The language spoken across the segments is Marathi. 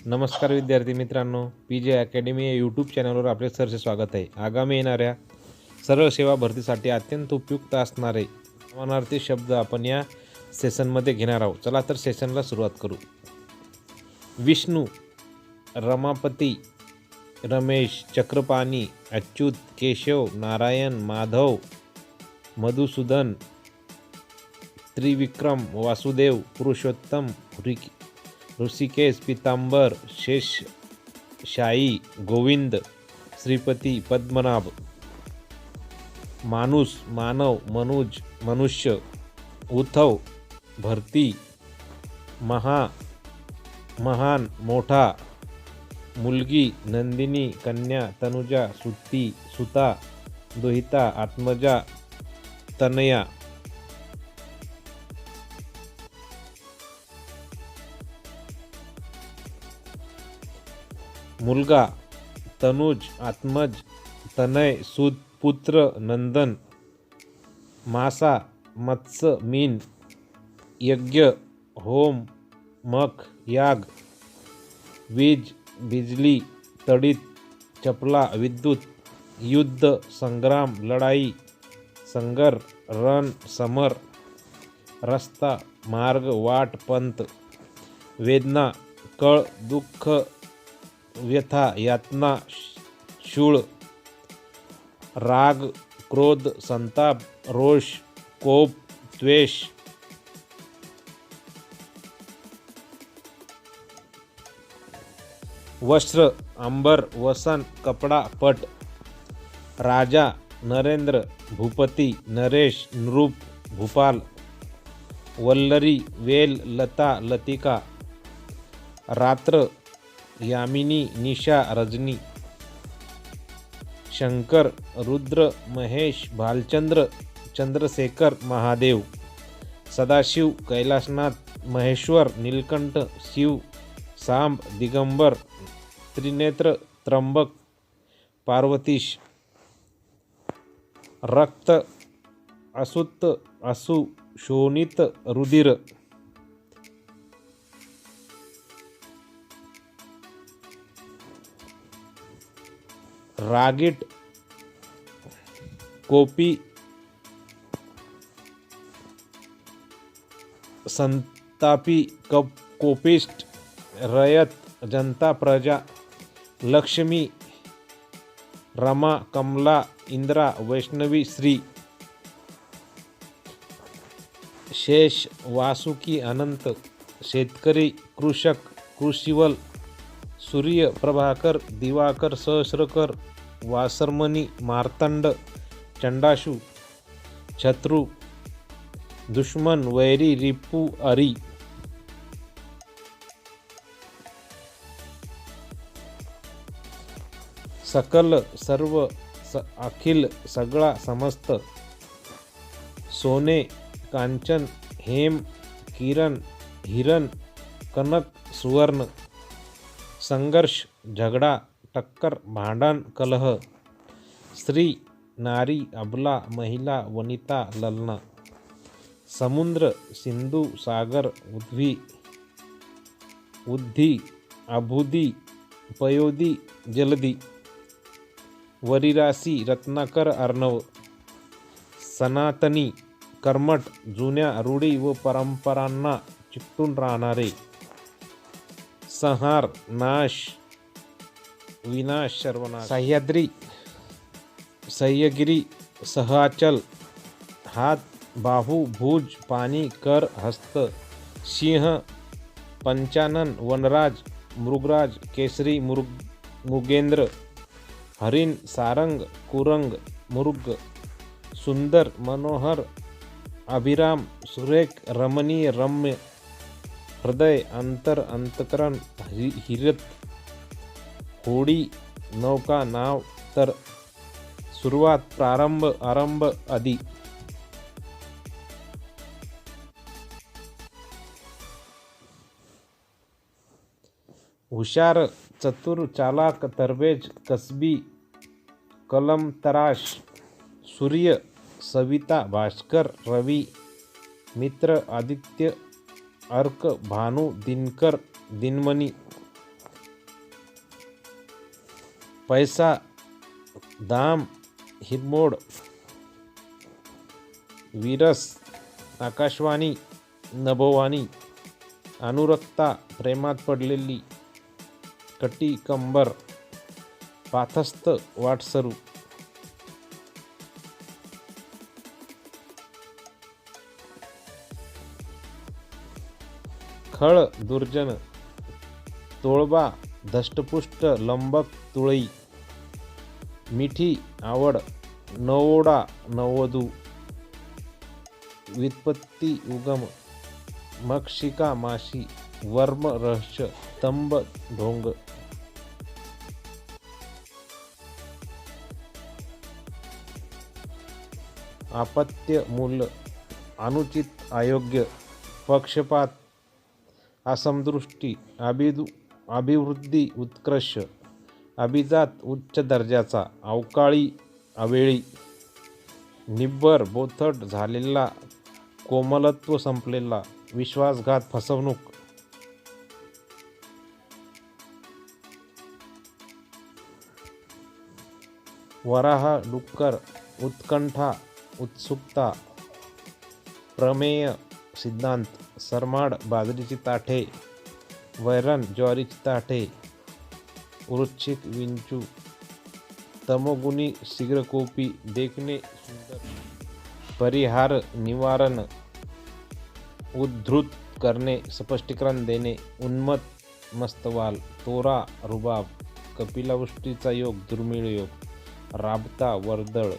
नमस्कार विद्यार्थी मित्रांनो, PJ अकॅडमी या यूट्यूब चॅनलवर आपले सहर्ष स्वागत आहे. आगामी येणाऱ्या सरळ सेवा भरतीसाठी अत्यंत उपयुक्त असणारे समानार्थी शब्द आपण या सेशनमध्ये घेणार आहोत. चला तर सेशनला सुरुवात करू. विष्णू, रमापती, रमेश, चक्रपाणी, अच्युत, केशव, नारायण, माधव, मधुसूदन, त्रिविक्रम, वासुदेव, पुरुषोत्तम, ऋषिकेश, पीतांबर, शेषशायी, गोविंद, श्रीपती, पद्मनाभ, माणूस, मानव, मनुज, मनुष्य, उद्धव, भरती, महान, मोठा, मुलगी, नंदिनी, कन्या, तनुजा, सुती, सुता, दुहिता, आत्मजा, तनया. मुलगा, तनुज, आत्मज, तनय, सूत, पुत्र, नंदन, मासा, मत्स्य, मीन, यज्ञ, होम, मख, याग, वीज, बिजली, तडित, चपला, विद्युत, युद्ध, संग्राम, लढाई, संगर, रण, समर, रस्ता, मार्ग, वाट, पंथ, वेदना, कळ, दुःख, व्यथा, यातना, शूळ, राग, क्रोध, संताप, रोष, कोप, द्वेष. वस्त्र, अंबर, वसन, कपडा, पट. राजा, नरेंद्र, भूपती, नरेश, नृप, भूपाल. वल्लरी, वेल, लता, लतिका. रात्र, यामिनी, निशा, रजनी. शंकर, रुद्र, महेश, भालचंद्र, चंद्रशेखर, महादेव. सदाशिव, कैलासनाथ, महेश्वर, नीलकंठ, शिव, सांब, दिगंबर, त्रिनेत्र, त्र्यंबक, पार्वतीश. रक्त, असुत, असु, शोणित, रुधिर. रागीट, कोपी, संतापी, कोपिष्ट, रयत, जनता, प्रजा. लक्ष्मी, रमा, कमला, इंद्रा, वैष्णवी, श्री. शेष, वासुकी, अनंत. शेतकरी, कृषक, कृषिवल. सूर्य, प्रभाकर, दिवाकर, सहस्रकर, वासरमणी, मार्तंड, चंडाशु. शत्रु, दुश्मन, वैरी, रिपू, अरी. सकल, सर्व, अखिल, सगळा, समस्त. सोने, कांचन, हेम, किरण, हिरण, कनक, सुवर्ण. संघर्ष, झगड़ा, टक्कर, भांडण, कलह. स्त्री, नारी, अबला, महिला, वनिता, ललना. समुद्र, सिंधु, सागर, उद्धी, अबुधी, पयोधी, जलधी. वरिरासी, रत्नाकर, अर्णव. सनातनी, कर्मठ, जुन्या रूढी व परंपरांना चिकटून राहणारे. संहार, नाश, विनाश, सर्वनाश. सह्याद्री, सह्यगिरी, सहाचल. हात, बाहू, भुज, पाणी, कर, हस्त. सिंह, पंचानन, वनराज, मृगराज, केसरी, मृगेंद्र. हरिण, सारंग, कुरंग, मृग. सुंदर, मनोहर, अभिराम, सुरेख, रमणीय, रम्य. हृदय, अंतर, अंतकरण, हिरत. होडी, नौका, नाव, तर. सुरुवात, प्रारंभ, आरंभ, आदी. हुशार, चतुर, चालाक, तरबेज, कसबी, कलम तराश. सूर्य, सविता, भास्कर, रवी, मित्र, आदित्य, अर्क, भानु, दिनकर, दिनमणी. पैसा, दाम, हिरमोड, विरस, आकाशवाणी, नभोवाणी, अनुरक्ता, प्रेमात पडलेली, कटी कंबर, पाथस्थ, वाटसरू. खळ, दुर्जन, तोळबा, धष्टपुष्ट, लंबक, तुळई, मिठी, आवड, नवोडा, नववधू, व्युत्पत्ती, उगम, मक्षिका, माशी, वर्म, रहस्य, स्तंभ, ढोंग. आपत्य, मूल्य, अनुचित, अयोग्य, पक्षपात, असमदृष्टी, अभिवृद्धी, उत्कर्ष, अभिजात, उच्च दर्जाचा, अवकाळी, अवेळी, निब्बर, बोथट, झालेला, कोमलत्व संपलेला, विश्वासघात, फसवणूक. वराह, डुक्कर, उत्कंठा, उत्सुकता, प्रमेय, सिद्धांत, सरमाड, बाजरीची ताठे, वैरण, ज्वारीची ताठे, वृश्चिक, विंचू, तमोगुणी, शीघ्रकोपी, देखणे सुंदर, परिहार, निवारण, उद्धृत करणे, स्पष्टीकरण देणे, उन्मत्त, मस्तवाल, तोरा, रुबाब, कपिलावृष्टीचा योग, दुर्मिळ योग, राबता, वर्दळ,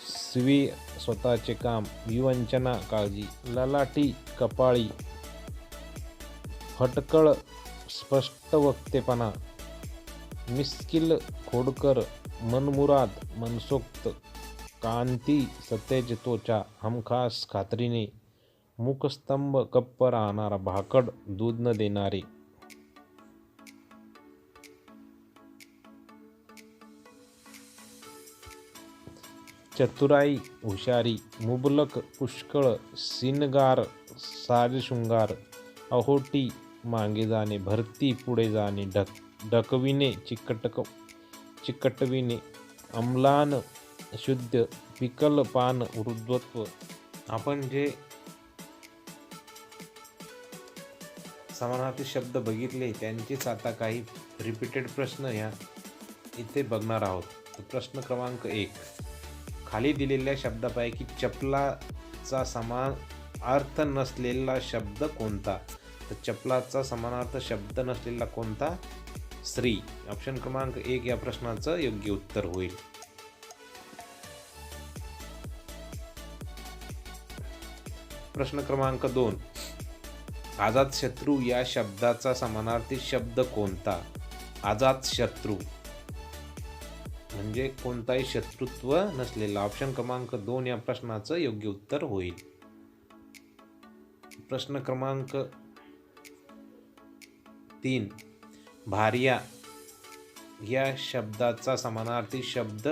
स्वीय, स्वतःचे काम, विवंचना, काळजी, ललाटी, कपाळी, फटकळ, स्पष्ट वक्तेपणा, मिस्किल, खोडकर, मनमुराद, मनसोक्त, कांती, सतेज त्वचा, हमखास, खात्रीने, मुखस्तंभ, कप्प राहणारा, भाकड, दूध न देणारे. चतुराई, हुशारी, मुबलक, पुष्कळ, सिनगार, साजशृंगार, अहोटी, मागे जाणे, भरती, पुढे जाणे, ढकविणे, चिकटविणे, अम्लान, शुद्ध, पिकल, पान, वृद्धत्व. आपण जे समानार्थी शब्द बघितले त्यांचेच आता काही रिपीटेड प्रश्न ह्या इथे बघणार आहोत. प्रश्न क्रमांक 1. खाली दिलेल्या शब्दापैकी चपलाचा समान अर्थ नसलेला शब्द कोणता? तर चपलाचा समानार्थ शब्द नसलेला कोणता? स्त्री. ऑप्शन क्रमांक 1 या प्रश्नाचं योग्य उत्तर होईल. प्रश्न क्रमांक 2. अजातशत्रू या शब्दाचा समानार्थी शब्द कोणता? अजातशत्रू म्हणजे कोणताही शत्रुत्व नसलेला. ऑप्शन क्रमांक 2 या प्रश्नाचं योग्य उत्तर होईल. प्रश्न क्रमांक 3. भार्या या शब्दाचा समानार्थी शब्द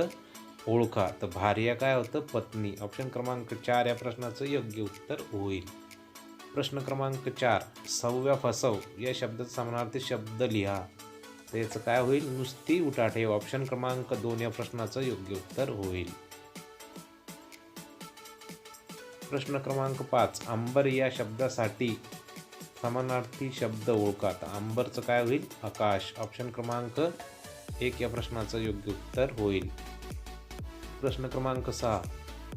ओळखा. तर भार्या काय होतं? पत्नी. ऑप्शन क्रमांक 4 या प्रश्नाचं योग्य उत्तर होईल. प्रश्न क्रमांक 4. सव्या फसव या शब्दाचा समानार्थी शब्द लिहा. तर याचं काय होईल? नुसती उठाठेव. ऑप्शन क्रमांक 2 या प्रश्नाचं योग्य उत्तर होईल. प्रश्न क्रमांक 5. अंबर या शब्दासाठी समानार्थी शब्द ओळखा. तर अंबरचं काय होईल? आकाश. ऑप्शन क्रमांक 1 या प्रश्नाचं योग्य उत्तर होईल. प्रश्न क्रमांक 6.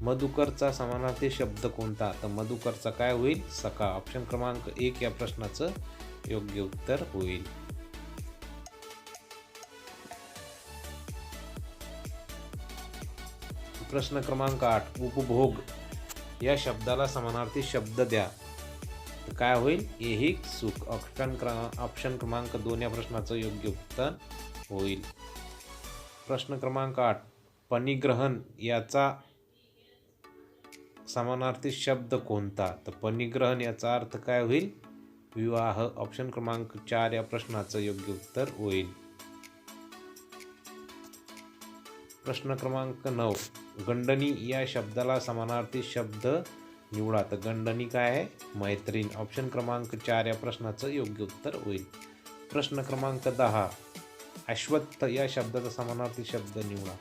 मधुकरचा समानार्थी शब्द कोणता? तर मधुकरचा काय होईल? सखा. ऑप्शन क्रमांक 1 या प्रश्नाचं योग्य उत्तर होईल. प्रश्न क्रमांक 8. उपभोग या शब्दाला समानार्थी शब्द द्या. तर काय होईल? ऐहिक सुख. ऑप्शन क्रमांक 2 या प्रश्नाचं योग्य उत्तर होईल. प्रश्न क्रमांक 8. पनिग्रहण याचा समानार्थी शब्द कोणता? तर पनिग्रहण याचा अर्थ काय होईल? विवाह. ऑप्शन क्रमांक 4 या प्रश्नाचं योग्य उत्तर होईल. प्रश्न क्रमांक 9. गंडणी या शब्दाला समानार्थी शब्द निवडा. तर गंडणी काय आहे? मैत्रीण. ऑप्शन क्रमांक 4 या प्रश्नाचं योग्य उत्तर होईल. प्रश्न क्रमांक 10. अश्वत्थ या शब्दाचा समानार्थी शब्द निवडा.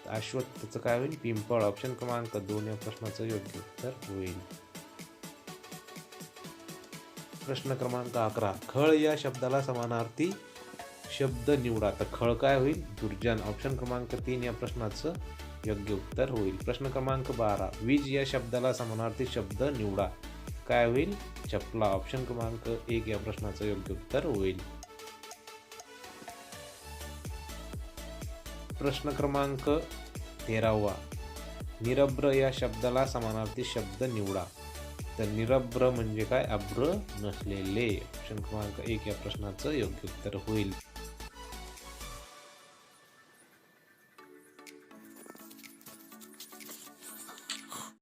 अश्वत्थचं काय होईल? पिंपळ. ऑप्शन क्रमांक 2 या प्रश्नाचं योग्य उत्तर होईल. प्रश्न क्रमांक 11. खळ या शब्दाला समानार्थी शब्द निवडा. तर खळ काय होईल? दुर्जन. ऑप्शन क्रमांक 3 या प्रश्नाचं योग्य उत्तर होईल. प्रश्न क्रमांक 12. वीज या शब्दाला समानार्थी शब्द निवडा. काय होईल? चपला. ऑप्शन क्रमांक 1 या प्रश्नाचं योग्य उत्तर होईल. प्रश्न क्रमांक 13. निरभ्र या शब्दाला समानार्थी शब्द निवडा. तर निरभ्र म्हणजे काय? अभ्र नसलेले. ऑप्शन क्रमांक 1 या प्रश्नाचं योग्य उत्तर होईल.